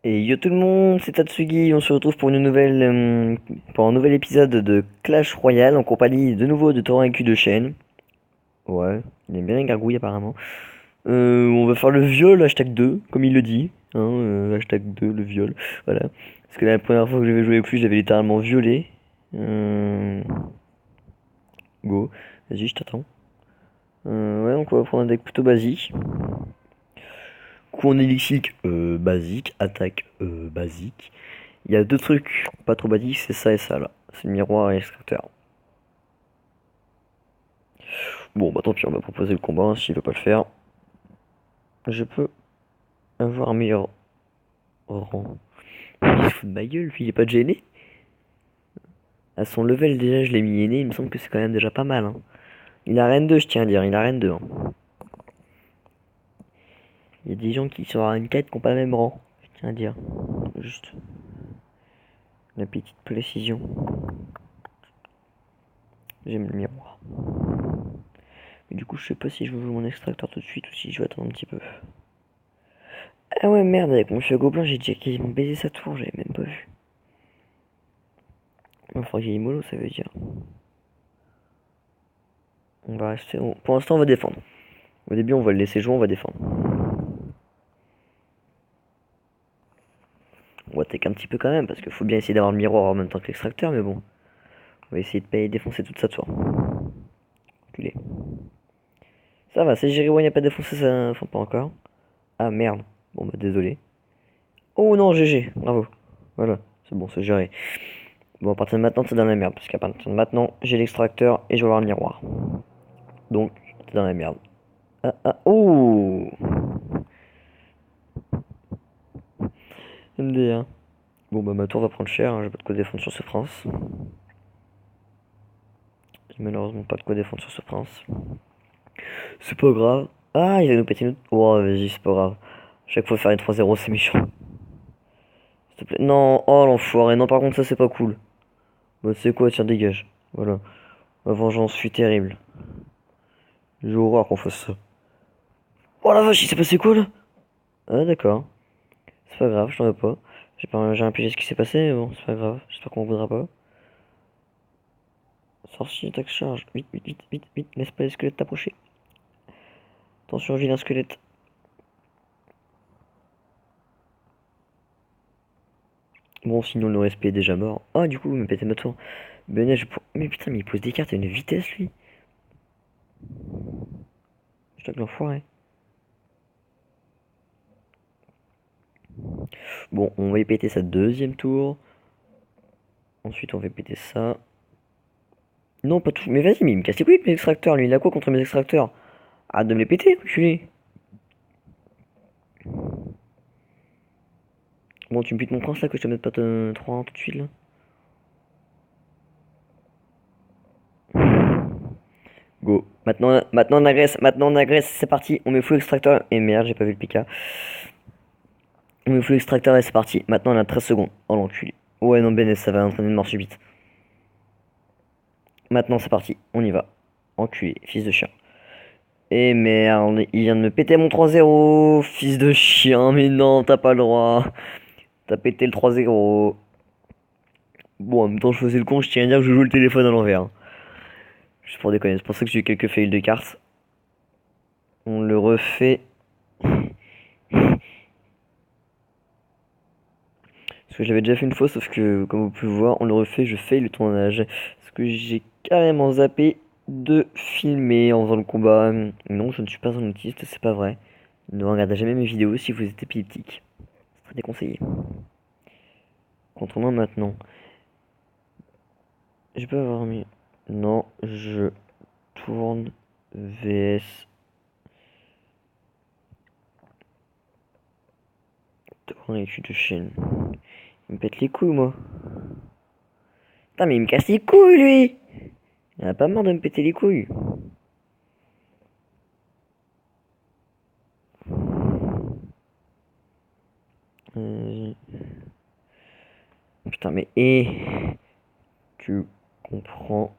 Et yo tout le monde, c'est Tatsugi, on se retrouve pour un nouvel épisode de Clash Royale en compagnie de nouveau de Torrent Q de Chêne. Ouais, il aime bien les gargouilles apparemment. On va faire le viol, hashtag 2, comme il le dit. Hein, hashtag 2, le viol. Voilà. Parce que la première fois que j'avais joué avec lui, je l'avais littéralement violé. Go, vas-y, je t'attends. Ouais, donc on va prendre un deck plutôt basique. Coup en élixique, basique. Attaque, basique. Il y a deux trucs pas trop basiques, c'est ça et ça là. C'est le miroir et l'extracteur. Bon bah tant pis, on va proposer le combat, hein, s'il veut pas le faire. Je peux avoir un meilleur rang. Il se fout de ma gueule, lui, il est pas de gêné. À son level déjà je l'ai mis aîné, il me semble que c'est quand même déjà pas mal. Hein. Il a reine 2, je tiens à dire, il a reine 2. Hein. Il y a des gens qui sont à reine 4 qui ont pas le même rang, je tiens à dire. Juste la petite précision. J'aime le miroir. Mais du coup je sais pas si je veux jouer mon extracteur tout de suite ou si je vais attendre un petit peu. Ah ouais merde, avec mon feu gobelin j'ai déjà quasiment baisé sa tour, j'avais même pas vu. Il faudra qu'il y ait mollo, ça veut dire. On va rester. Pour l'instant on va défendre. Au début on va le laisser jouer, on va défendre. On va take un petit peu quand même, parce qu'il faut bien essayer d'avoir le miroir en même temps que l'extracteur, mais bon. On va essayer de pas y défoncer toute sa tour. Enculé. Ça va, c'est géré, ouais, il n'y a pas défoncé ça. Enfin pas encore. Ah merde. Bon bah désolé. Oh non, GG, bravo. Voilà, c'est bon, c'est géré. Bon, à partir de maintenant, c'est dans la merde. Parce qu'à partir de maintenant, j'ai l'extracteur et je vais avoir le miroir. Donc, c'est dans la merde. Ah, ah, oh MD1. Bon, bah, ma tour va prendre cher. Hein. J'ai pas de quoi défendre sur ce prince. J'ai malheureusement pas de quoi défendre sur ce prince. C'est pas grave. Ah, il va nous péter notre. Oh, vas-y, c'est pas grave. Chaque fois faire les 3-0, c'est méchant. S'il te plaît. Non, oh l'enfoiré. Non, par contre, ça, c'est pas cool. Bah, c'est quoi, tiens, dégage. Voilà. Ma vengeance fut terrible. J'ai horreur qu'on fasse ça. Oh la vache, il s'est passé quoi là? Ah, d'accord. C'est pas grave, je t'en veux pas. J'ai impigé ce qui s'est passé, mais bon, c'est pas grave. J'espère qu'on voudra pas. Sorcier, attaque charge. Vite, vite, vite, vite, vite. Laisse pas les squelettes t'approcher. Attention, vilain squelette. Bon, sinon le respect est déjà mort. Ah, du coup, il m'a pété ma tour. Mais putain, mais il pose des cartes à une vitesse, lui. Je que l'enfoiré. Bon, on va y péter sa deuxième tour. Ensuite, on va péter ça. Non, pas tout. Mais vas-y, mais il me casse les couilles avec mes extracteurs. Lui, il a quoi contre mes extracteurs? Arrête de me les péter, enculé. Bon, tu me piques mon prince là, que je te mette pas 3-1 tout de suite là. Go. Maintenant on agresse, c'est parti. On met full extracteur. Et merde, j'ai pas vu le pika. On met full extracteur et c'est parti. Maintenant on a 13 secondes. Oh l'enculé. Ouais, non, Benes, ça va entraîner une mort subite. Maintenant c'est parti. On y va. Enculé, fils de chien. Et merde, il vient de me péter mon 3-0. Fils de chien, mais non, t'as pas le droit. T'as pété le 3-0. Bon, en même temps, je faisais le con, je tiens à dire que je joue le téléphone à l'envers. Hein. Juste pour déconner, c'est pour ça que j'ai eu quelques fails de cartes. On le refait. Parce que j'avais déjà fait une fois, sauf que, comme vous pouvez voir, on le refait, je fail le tournage. Parce que j'ai carrément zappé de filmer en faisant le combat. Non, je ne suis pas un autiste, c'est pas vrai. Ne regardez jamais mes vidéos si vous êtes épileptique. C'est très déconseillé. Contre moi maintenant. Je peux avoir mis. Non, je tourne VS. Tourne étude de chaîne. Il me pète les couilles, moi. Putain, mais il me casse les couilles, lui! Il en a pas marre de me péter les couilles. Putain, mais tu comprends.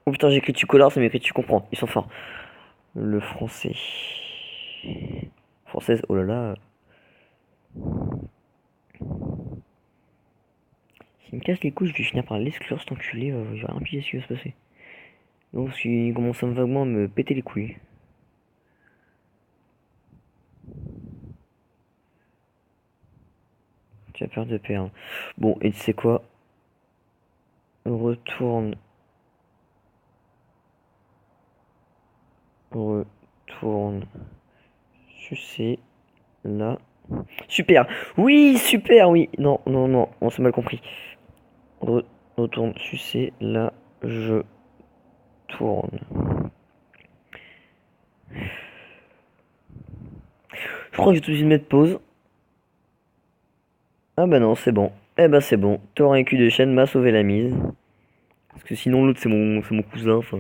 Oh putain, j'écris tu colores, c'est m'écrit tu comprends. Ils sont forts. Le français. Française, oh là là. S'il me casse les couilles, je vais finir par l'exclure cet enculé, j'ai rien pigé ce qui va se passer. Donc parce qu'il commence vaguement à me péter les couilles. Tu as peur de perdre. Bon, et tu sais quoi? Retourne. Retourne. Sucer. Là. Super. Oui, super, oui. Non, non, non, on s'est mal compris. Retourne. Sucer. Là. Je tourne. Je crois que j'ai tout de suite mettre pause. Ah bah non, c'est bon. Eh bah c'est bon. T'auras un cul de chaîne m'a sauvé la mise. Parce que sinon l'autre c'est mon cousin. Enfin,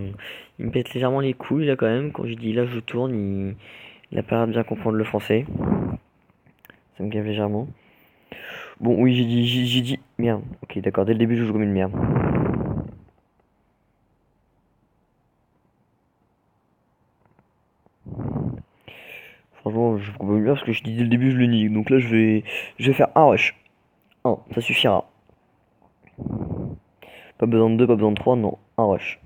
il me pète légèrement les couilles là quand même. Quand je dis là je tourne, il a pas l'air de bien comprendre le français. Ça me gave légèrement. Bon oui j'ai dit. Merde. Ok d'accord, dès le début je joue comme une merde. Franchement je joue comme une merde parce que je dis dès le début je le nique. Donc là je vais faire un rush. Un, ça suffira. Pas besoin de deux, pas besoin de trois, non. Un rush.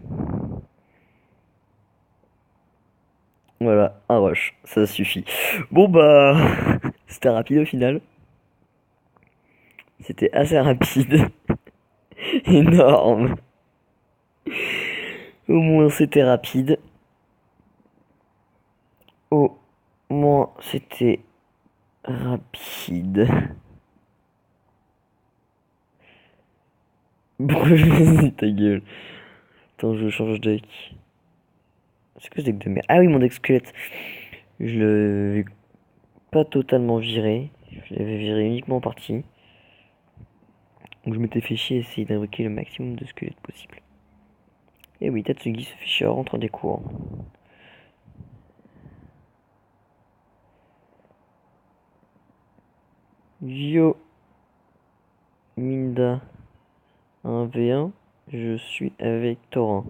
Voilà, un rush, ça suffit. Bon bah, c'était rapide au final. C'était assez rapide. Énorme. Au moins c'était rapide. Au moins c'était rapide. Pourquoi je me dis ta gueule? Attends, je change de deck. C'est que ce deck de merde? Ah oui, mon deck squelette. Je l'avais pas totalement viré. Je l'avais viré uniquement en partie. Donc je m'étais fait chier à essayer d'invoquer le maximum de squelettes possible. Et oui, Tatsugi se fait chier en rentrant des cours. Yo Minda 1v1, je suis avec Thorin.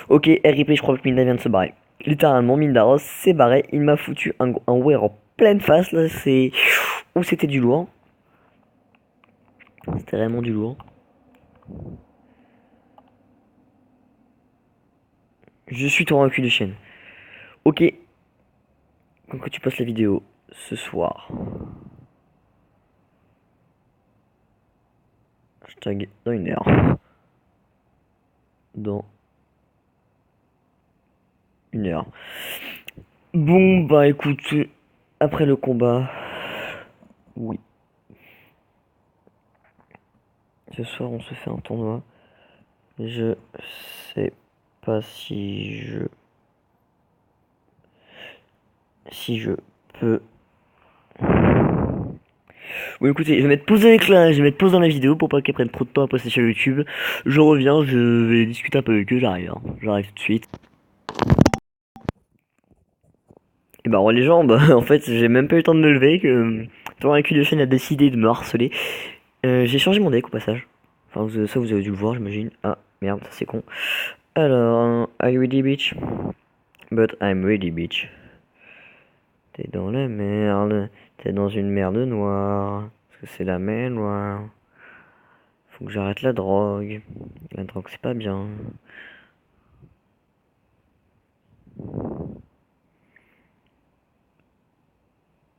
Ok, RIP, je crois que Minda vient de se barrer. Littéralement, Mindaros s'est barré. Il m'a foutu un wear en pleine face. Là, c'est. Ouh, c'était du lourd. C'était vraiment du lourd. Je suis ton cul de chienne. Ok. Quand que tu postes la vidéo ce soir. Hashtag dans une heure. Dans une heure. Bon, bah écoute, après le combat. Oui. Ce soir, on se fait un tournoi. Je sais pas si je peux. Bon écoutez, je vais mettre pause avec là, je vais mettre pause dans la vidéo pour pas qu'elle prenne trop de temps à poster sur YouTube. Je reviens, je vais discuter un peu avec eux, j'arrive, hein. J'arrive tout de suite. Et bah les gens, bah en fait j'ai même pas eu le temps de me lever que ton cul de chaîne a décidé de me harceler. J'ai changé mon deck au passage. Enfin ça vous avez dû le voir j'imagine. Ah merde, ça c'est con. Alors, are you ready bitch? But I'm ready bitch. T'es dans la merde, t'es dans une merde noire. Parce que c'est la mer noire. Faut que j'arrête la drogue. La drogue c'est pas bien.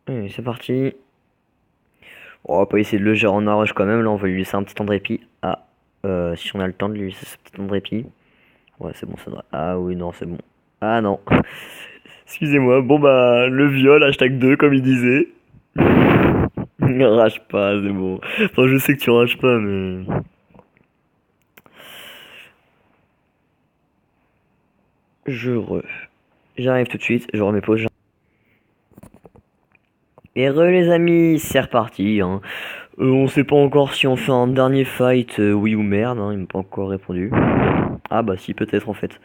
Allez, c'est parti. On va pas essayer de le gérer en arrache quand même. Là, on va lui laisser un petit temps de répit. Ah, si on a le temps de lui laisser ce petit temps de répit. Ouais, c'est bon, ça doit. Ah oui, non, c'est bon. Ah non. Excusez-moi. Bon, bah, le viol, hashtag 2, comme il disait. Rage pas, c'est bon. Enfin, je sais que tu rages pas, mais. J'arrive tout de suite, je remets pause. Et les amis, c'est reparti. Hein. On sait pas encore si on fait un dernier fight, oui ou merde. Hein, il m'a pas encore répondu. Ah bah si, peut-être en fait.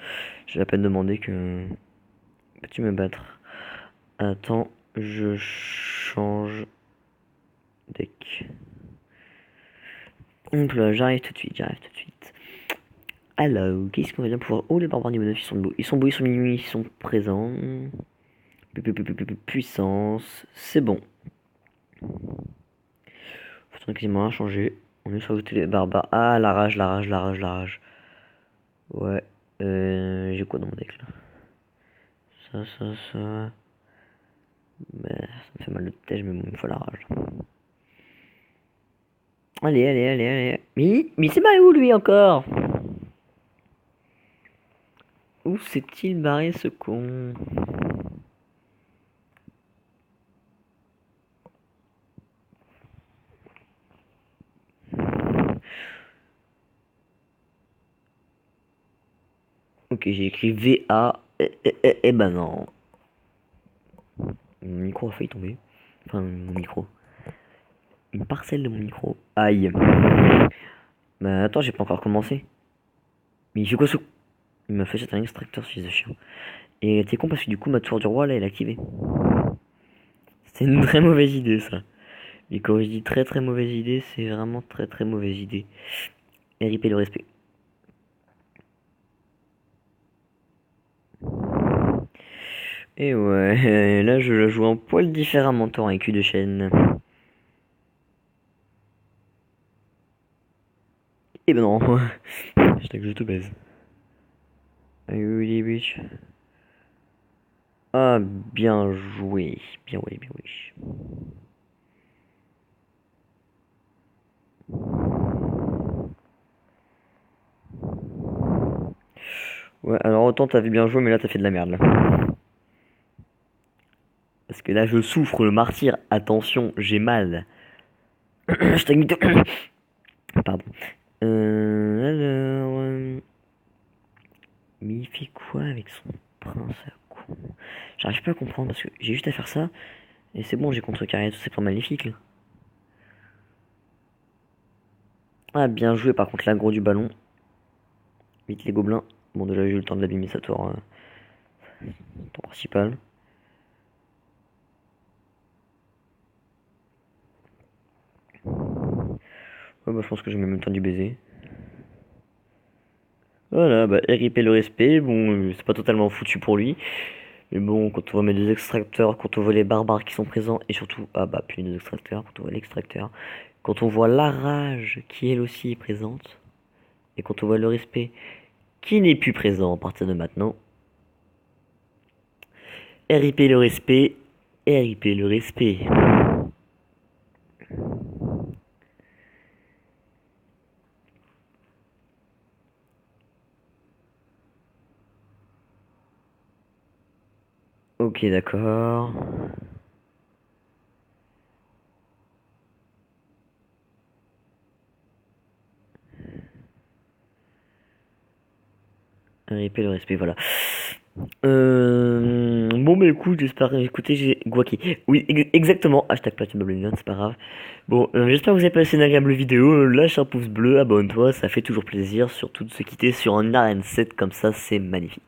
J'ai à peine demandé que... Peux-tu me battre? Attends, je change deck. Donc là, j'arrive tout de suite, Alors, qu'est-ce qu'on va bien pouvoir... Oh, les barbares niveau 9, ils sont beaux. Ils sont beaux, ils sont minuit, ils sont présents. Puissance, c'est bon. Faut quasiment rien changer. On est sur ajouter les barbares. Ah, la rage, la rage, la rage, la rage. Ouais. J'ai quoi dans mon deck là? Ça. Bah, ça me fait mal de tête, mais bon, il me faut la rage. Allez. Mais c'est barré où lui encore? Où s'est-il barré ce con? Ok, j'ai écrit VA. Eh ben non. Mon micro a failli tomber. Enfin, mon micro. Une parcelle de mon micro. Aïe. Bah attends, j'ai pas encore commencé. Mais il fait quoi ce... Il m'a fait jeter un extracteur, fils de chien. Et t'es con parce que du coup ma tour du roi là elle est activée. C'est une très mauvaise idée ça. Et quand je dis très mauvaise idée, c'est vraiment très mauvaise idée. RIP le respect. Et ouais, là je la joue un poil différemment ton avec cul de chaîne. Et ben non. Hashtag je te baise. Ah oui, bitch. Ah, bien joué. Bien joué. Ouais, alors autant t'avais bien joué, mais là t'as fait de la merde là. Parce que là je souffre le martyr. Attention, j'ai mal. Hashtag mytho. Pardon. Mais il fait quoi avec son prince à con? J'arrive pas à comprendre parce que j'ai juste à faire ça. Et c'est bon, j'ai contrecarré tous ces plans maléfiques là. Ah, bien joué par contre l'aggro du ballon. Vite les gobelins. Bon, déjà j'ai eu le temps de l'abîmer sa tour, tour principal. Ouais, bah je pense que j'ai même le temps du baiser. Voilà, bah RIP le respect. Bon, c'est pas totalement foutu pour lui. Mais bon, quand on voit mes deux extracteurs, quand on voit les barbares qui sont présents, et surtout, ah bah, puis les deux extracteurs, quand on voit l'extracteur, quand on voit la rage qui elle aussi est présente, et quand on voit le respect qui n'est plus présent à partir de maintenant, RIP le respect, RIP le respect. Ok, d'accord. RIP le respect, voilà. Bon bah écoute, j'espère écoutez j'ai Guaki. Oui, exactement, hashtag Platinum, c'est pas grave. Bon, j'espère que vous avez passé une agréable vidéo. Lâche un pouce bleu, abonne-toi, ça fait toujours plaisir, surtout de se quitter sur un arène 7 comme ça, c'est magnifique.